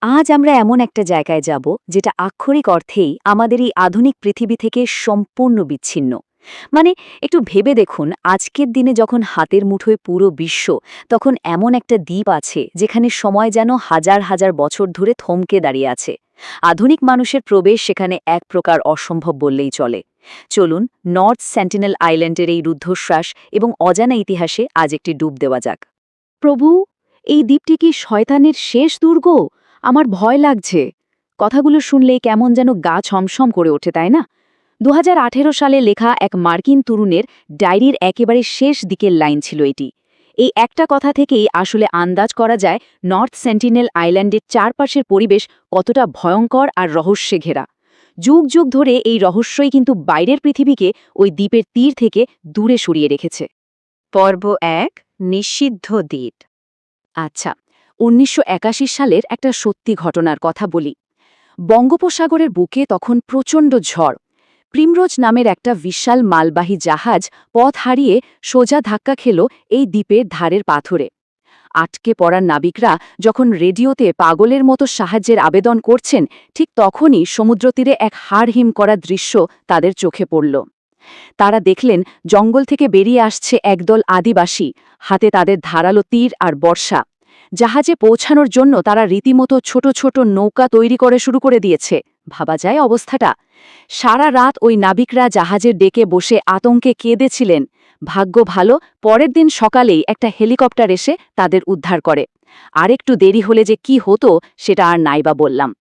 আজ আমরা এমন একটা জায়গায় যাব যেটা আক্ষরিক অর্থেই আমাদের এই আধুনিক পৃথিবী থেকে সম্পূর্ণ বিচ্ছিন্ন। মানে একটু ভেবে দেখুন, আজকের দিনে যখন হাতের মুঠোয় পুরো বিশ্ব, তখন এমন একটা দ্বীপ আছে যেখানে সময় যেন হাজার হাজার বছর ধরে থমকে দাঁড়িয়ে আছে। আধুনিক মানুষের প্রবেশ সেখানে এক প্রকার অসম্ভব বললেই চলে। চলুন নর্থ সেন্টিনেল আইল্যান্ডের এই রুদ্ধশ্বাস এবং অজানা ইতিহাসে আজ একটি ডুব দেওয়া যাক। প্রভু, এই দ্বীপটি কি শয়তানের শেষ দুর্গ? আমার ভয় লাগছে। কথাগুলো শুনলেই কেমন যেন গা ছমছম করে ওঠে, তাই না? ২০১৮ সালে লেখা এক মার্কিন তরুণের ডায়েরির একেবারে শেষ দিকের লাইন ছিল এটি। এই একটা কথা থেকেই আসলে আন্দাজ করা যায় নর্থ সেন্টিনেল আইল্যান্ডের চারপাশের পরিবেশ কতটা ভয়ঙ্কর আর রহস্যে ঘেরা। যুগ যুগ ধরে এই রহস্যই কিন্তু বাইরের পৃথিবীকে ওই দ্বীপের তীর থেকে দূরে সরিয়ে রেখেছে। পর্ব ১ নিষিদ্ধ দ্বীপ। আচ্ছা, ১৯৮১ সালের একটা সত্যি ঘটনার কথা বলি। বঙ্গোপসাগরের বুকে তখন প্রচণ্ড ঝড়। প্রিমরোজ নামের একটা বিশাল মালবাহী জাহাজ পথ হারিয়ে সোজা ধাক্কা খেল এই দ্বীপের ধারের পাথরে। আটকে পড়া নাবিকরা যখন রেডিওতে পাগলের মতো সাহায্যের আবেদন করছেন, ঠিক তখনই সমুদ্রতীরে এক হাড়হিম করা দৃশ্য তাদের চোখে পড়ল। তারা দেখলেন জঙ্গল থেকে বেরিয়ে আসছে একদল আদিবাসী, হাতে তাদের ধারালো তীর আর বর্ষা। জাহাজে পৌঁছানোর জন্য তারা রীতিমতো ছোট ছোট নৌকা তৈরি করে শুরু করে দিয়েছে। ভাবা যায় অবস্থাটা। সারা রাত ওই নাবিকরা জাহাজের ডেকে বসে আতঙ্কে কেঁদেছিলেন। ভাগ্য ভালো, পরের দিন সকালেই একটা হেলিকপ্টার এসে তাদের উদ্ধার করে। আরেকটু দেরি হলে যে কি হতো সেটা আর নাইবা বললাম।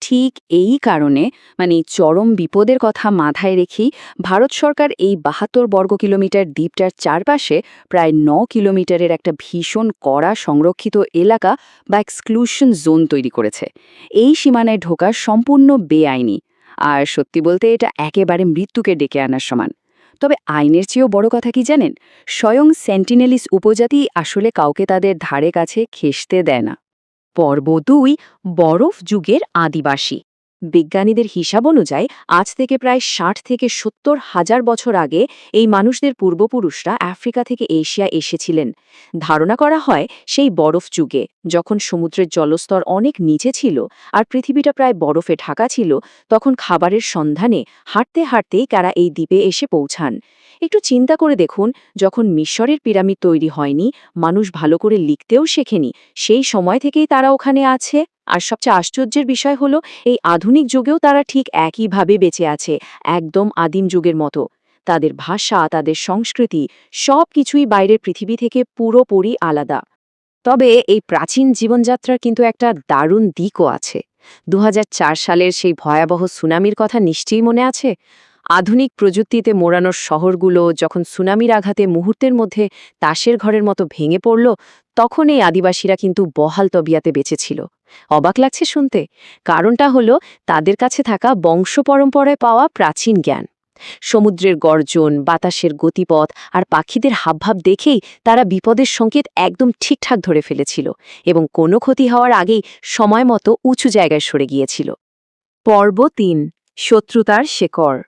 ঠিক এই কারণে, চরম বিপদের কথা মাথায় রেখেই ভারত সরকার এই ৭২ বর্গ কিলোমিটার দ্বীপটার চারপাশে প্রায় ৯ কিলোমিটারের একটা ভীষণ কড়া সংরক্ষিত এলাকা বা এক্সক্লুশন জোন তৈরি করেছে। এই সীমানায় ঢোকা সম্পূর্ণ বেআইনি, আর সত্যি বলতে এটা একেবারে মৃত্যুকে ডেকে আনার সমান। তবে আইনের চেয়েও বড় কথা কি জানেন? স্বয়ং সেন্টিনেলিস উপজাতি আসলে কাউকে তাদের ধারে কাছে ঘেঁষতে দেয় না। পর্ব ২ বরফ যুগের আদিবাসী। বিজ্ঞানীদের হিসাব অনুযায়ী আজ থেকে প্রায় ৬০ থেকে ৭০ হাজার বছর আগে এই মানুষদের পূর্বপুরুষরা আফ্রিকা থেকে এশিয়া এসেছিলেন। ধারণা করা হয় সেই বরফ যুগে, যখন সমুদ্রের জলস্তর অনেক নিচে ছিল আর পৃথিবীটা প্রায় বরফে ঢাকা ছিল, তখন খাবারের সন্ধানে হাঁটতে হাঁটতেই তারা এই দ্বীপে এসে পৌঁছান। একটু চিন্তা করে দেখুন, যখন মিশরের পিরামিড তৈরি হয়নি, মানুষ ভালো করে লিখতেও শেখেনি, সেই সময় থেকেই তারা ওখানে আছে। আর সবচেয়ে আশ্চর্যের বিষয় হলো, এই আধুনিক যুগেও তারা ঠিক একইভাবে বেঁচে আছে, একদম আদিম যুগের মতো। তাদের ভাষা, তাদের সংস্কৃতি, সব কিছুই বাইরের পৃথিবী থেকে পুরোপুরি আলাদা। তবে এই প্রাচীন জীবনযাত্রার কিন্তু একটা দারুণ দিকও আছে। ২০০৪ সালের সেই ভয়াবহ সুনামির কথা নিশ্চয়ই মনে আছে। আধুনিক প্রযুক্তিতে মোড়ানো শহরগুলো যখন সুনামির আঘাতে মুহূর্তের মধ্যে তাসের ঘরের মতো ভেঙে পড়ল, তখন এই আদিবাসীরা কিন্তু বহাল তবিয়াতে বেঁচেছিল। অবাক লাগছে শুনতে? কারণটা হলো তাদের কাছে থাকা বংশ পরম্পরায় পাওয়া প্রাচীন জ্ঞান। সমুদ্রের গর্জন, বাতাসের গতিপথ আর পাখিদের হাবভাব দেখেই তারা বিপদের সংকেত একদম ঠিকঠাক ধরে ফেলেছিল এবং কোনো ক্ষতি হওয়ার আগেই সময় মতো উঁচু জায়গায় সরে গিয়েছিল। পর্ব ৩ শত্রুতার শেকড়।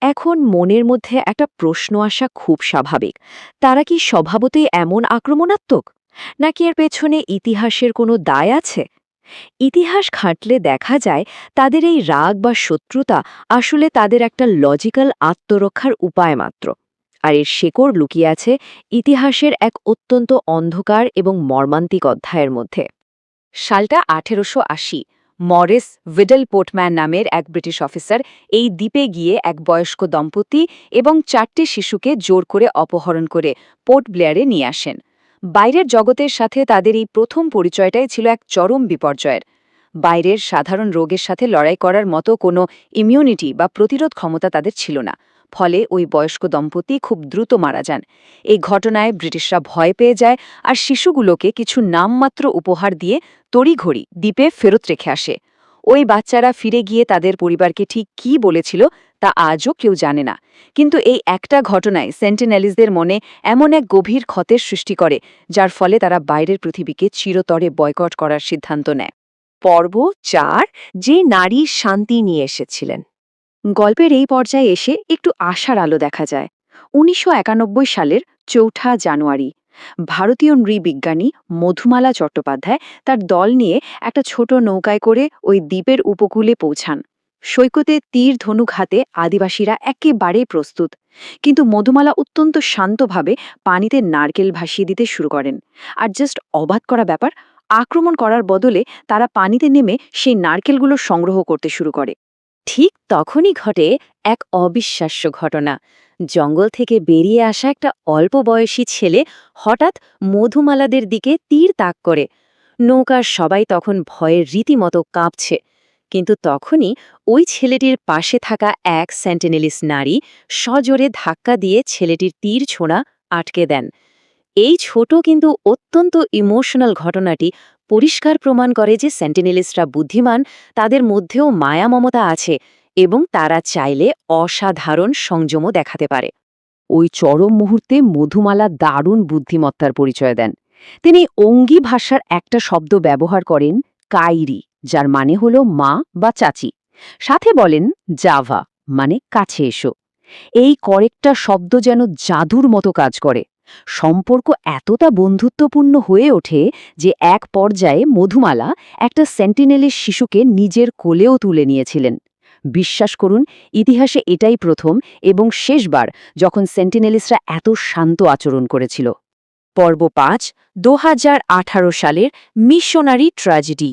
এখন মনের মধ্যে একটা প্রশ্ন আসা খুব স্বাভাবিক। তারা কি স্বভাবতই এমন আক্রমণাত্মক, নাকি এর পেছনে ইতিহাসের কোনো দায় আছে? ইতিহাস ঘাঁটলে দেখা যায় তাদের এই রাগ বা শত্রুতা আসলে তাদের একটা লজিক্যাল আত্মরক্ষার উপায় মাত্র। আর এর শেকড় লুকিয়ে আছে ইতিহাসের এক অত্যন্ত অন্ধকার এবং মর্মান্তিক অধ্যায়ের মধ্যে। সালটা ১৮৮০। মরিস ভিডল পোর্টম্যান নামের এক ব্রিটিশ অফিসার এই দ্বীপে গিয়ে এক বয়স্ক দম্পতি এবং ৪টে শিশুকে জোর করে অপহরণ করে পোর্ট ব্লেয়ারে নিয়ে আসেন। বাইরের জগতের সাথে তাদের এই প্রথম পরিচয়টাই ছিল এক চরম বিপর্যয়ের। বাইরের সাধারণ রোগের সাথে লড়াই করার মতো কোনো ইমিউনিটি বা প্রতিরোধ ক্ষমতা তাদের ছিল না। ফলে ওই বয়স্ক দম্পতি খুব দ্রুত মারা যান। এই ঘটনায় ব্রিটিশরা ভয় পেয়ে যায় আর শিশুগুলোকে কিছু নামমাত্র উপহার দিয়ে তড়িঘড়ি দ্বীপে ফেরত রেখে আসে। ওই বাচ্চারা ফিরে গিয়ে তাদের পরিবারকে ঠিক কী বলেছিল তা আজও কেউ জানে না। কিন্তু এই একটা ঘটনায় সেন্টিনেলিসদের মনে এমন এক গভীর ক্ষতের সৃষ্টি করে, যার ফলে তারা বাইরের পৃথিবীকে চিরতরে বয়কট করার সিদ্ধান্ত নেয়। পর্ব ৪ যে নারী শান্তি নিয়ে এসেছিলেন। গল্পের এই পর্যায়ে এসে একটু আশার আলো দেখা যায়। ১৯৯১ সালের ৪ঠা জানুয়ারি ভারতীয় নৃবিজ্ঞানী মধুমালা চট্টোপাধ্যায় তার দল নিয়ে একটা ছোট নৌকায় করে ওই দ্বীপের উপকূলে পৌঁছান। সৈকতে তীর ধনুক হাতে আদিবাসীরা একেবারেই প্রস্তুত, কিন্তু মধুমালা অত্যন্ত শান্তভাবে পানিতে নারকেল ভাসিয়ে দিতে শুরু করেন। আর জাস্ট অবাক করা ব্যাপার, আক্রমণ করার বদলে তারা পানিতে নেমে সেই নারকেলগুলো সংগ্রহ করতে শুরু করে। ঠিক তখনই ঘটে এক অবিশ্বাস্য ঘটনা। জঙ্গল থেকে বেরিয়ে আসা একটা অল্প বয়সী ছেলে হঠাৎ মধুমালাদের দিকে তীর তাক করে। নৌকার সবাই তখন ভয়ের রীতিমতো কাঁপছে। কিন্তু তখনই ওই ছেলেটির পাশে থাকা এক সেন্টিনেলিস নারী সজোরে ধাক্কা দিয়ে ছেলেটির তীর ছোঁড়া আটকে দেন। এই ছোট কিন্তু অত্যন্ত ইমোশনাল ঘটনাটি পরিষ্কার প্রমাণ করে যে সেন্টিনেলিস্টরা বুদ্ধিমান, তাদের মধ্যেও মায়া মমতা আছে এবং তারা চাইলে অসাধারণ সংযমও দেখাতে পারে। ওই চরম মুহূর্তে মধুমালা দারুণ বুদ্ধিমত্তার পরিচয় দেন। তিনি অঙ্গি ভাষার একটা শব্দ ব্যবহার করেন, কাইরি, যার মানে হল মা বা চাচি। সাথে বলেন জাভা, মানে কাছে এসো। এই কয়েকটা শব্দ যেন জাদুর মতো কাজ করে। সম্পর্ক এতটা বন্ধুত্বপূর্ণ হয়ে ওঠে যে এক পর্যায়ে মধুমালা একটা সেন্টিনেলের শিশুকে নিজের কোলেও তুলে নিয়েছিলেন। বিশ্বাস করুন, ইতিহাসে এটাই প্রথম এবং শেষবার যখন সেন্টিনেলিসরা এত শান্ত আচরণ করেছিল। পর্ব ৫, ২০১৮ সালের মিশনারি ট্র্যাজেডি।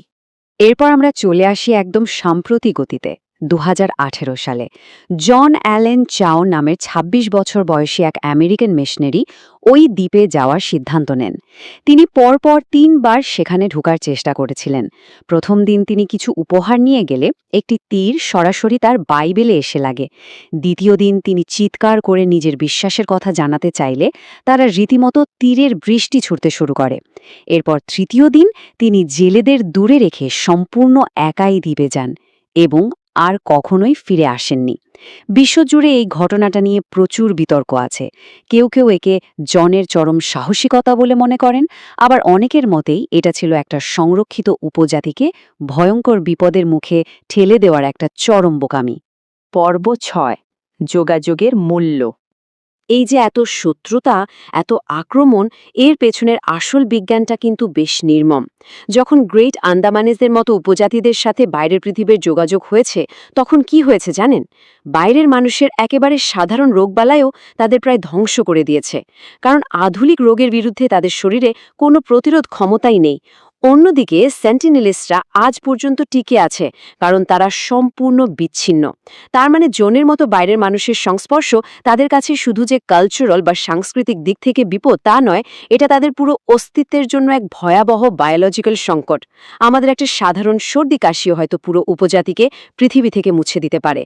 এরপর আমরা চলে আসি একদম সাম্প্রতিক গতিতে ২০১৮ সালে। জন অ্যালেন চাও নামের ২৬ বছর বয়সী এক আমেরিকান মিশনারি ওই দ্বীপে যাওয়ার সিদ্ধান্ত নেন। তিনি পরপর ৩ বার সেখানে ঢোকার চেষ্টা করেছিলেন। প্রথম দিন তিনি কিছু উপহার নিয়ে গেলে একটি তীর সরাসরি তার বাইবেলে এসে লাগে। দ্বিতীয় দিন তিনি চিৎকার করে নিজের বিশ্বাসের কথা জানাতে চাইলে তারা রীতিমতো তীরের বৃষ্টি ছুড়তে শুরু করে। এরপর তৃতীয় দিন তিনি জেলেদের দূরে রেখে সম্পূর্ণ একাই দ্বীপে যান এবং আর কখনোই ফিরে আসেননি। বিশ্বজুড়ে এই ঘটনাটা নিয়ে প্রচুর বিতর্ক আছে। কেউ কেউ একে জনের চরম সাহসিকতা বলে মনে করেন, আবার অনেকের মতেই এটা ছিল একটা সংরক্ষিত উপজাতিকে ভয়ঙ্কর বিপদের মুখে ঠেলে দেওয়ার একটা চরম বোকামি। পর্ব ৬, যোগাযোগের মূল্য। এই যে এত শত্রুতা, এত আক্রমণ, এর পেছনের আসল বিজ্ঞানটা কিন্তু বেশ নির্মম। যখন গ্রেট আন্দামানিজদের মতো উপজাতিদের সাথে বাইরের পৃথিবীর যোগাযোগ হয়েছে, তখন কি হয়েছে জানেন? বাইরের মানুষের একেবারে সাধারণ রোগবালাইও তাদের প্রায় ধ্বংস করে দিয়েছে, কারণ আধুনিক রোগের বিরুদ্ধে তাদের শরীরে কোনো প্রতিরোধ ক্ষমতাই নেই। অন্যদিকে সেন্টিনেলিস্টরা আজ পর্যন্ত টিকে আছে, কারণ তারা সম্পূর্ণ বিচ্ছিন্ন। তার মানে জনের মতো বাইরের মানুষের সংস্পর্শ তাদের কাছে শুধু যে কালচারাল বা সাংস্কৃতিক দিক থেকে বিপদ তা নয়, এটা তাদের পুরো অস্তিত্বের জন্য এক ভয়াবহ বায়োলজিক্যাল সংকট। আমাদের একটা সাধারণ সর্দি কাশিও হয়তো পুরো উপজাতিকে পৃথিবী থেকে মুছে দিতে পারে।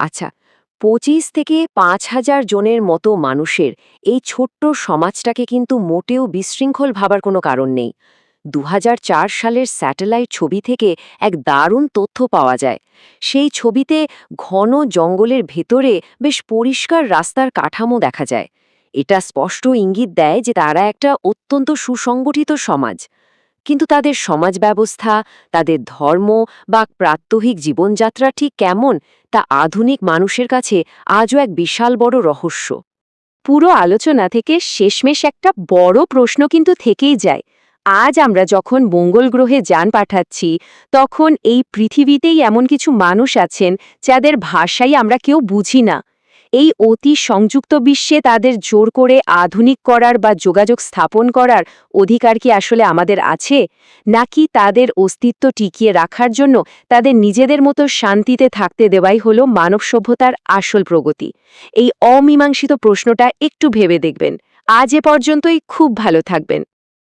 আচ্ছা, ২৫ থেকে ৫,০০০ জনের মতো মানুষের এই ছোট্ট সমাজটাকে কিন্তু মোটেও বিশৃঙ্খল ভাবার কোনো কারণ নেই। ২০০৪ সালের স্যাটেলাইট ছবি থেকে এক দারুণ তথ্য পাওয়া যায়। সেই ছবিতে ঘন জঙ্গলের ভেতরে বেশ পরিষ্কার রাস্তার কাঠামো দেখা যায়। এটা স্পষ্ট ইঙ্গিত দেয় যে তারা একটা অত্যন্ত সুসংগঠিত সমাজ। কিন্তু তাদের সমাজ ব্যবস্থা, তাদের ধর্ম বা প্রাত্যহিক জীবনযাত্রা ঠিক কেমন, তা আধুনিক মানুষের কাছে আজও এক বিশাল বড় রহস্য। পুরো আলোচনা থেকে শেষমেশ একটা বড় প্রশ্ন কিন্তু থেকেই যায়। আজ আমরা যখন মঙ্গল গ্রহে যান পাঠাচ্ছি, তখন এই পৃথিবীতেই এমন কিছু মানুষ আছেন যাদের ভাষাই আমরা কেউ বুঝি না। এই অতি সংযুক্ত বিশ্বে তাদের জোর করে আধুনিক করার বা যোগাযোগ স্থাপন করার অধিকার কি আসলে আমাদের আছে, নাকি তাদের অস্তিত্ব টিকিয়ে রাখার জন্য তাদের নিজেদের মতো শান্তিতে থাকতে দেওয়াই হলো মানব সভ্যতার আসল প্রগতি? এই অমীমাংসিত প্রশ্নটা একটু ভেবে দেখবেন। আজ এ পর্যন্তই। খুব ভালো থাকবেন।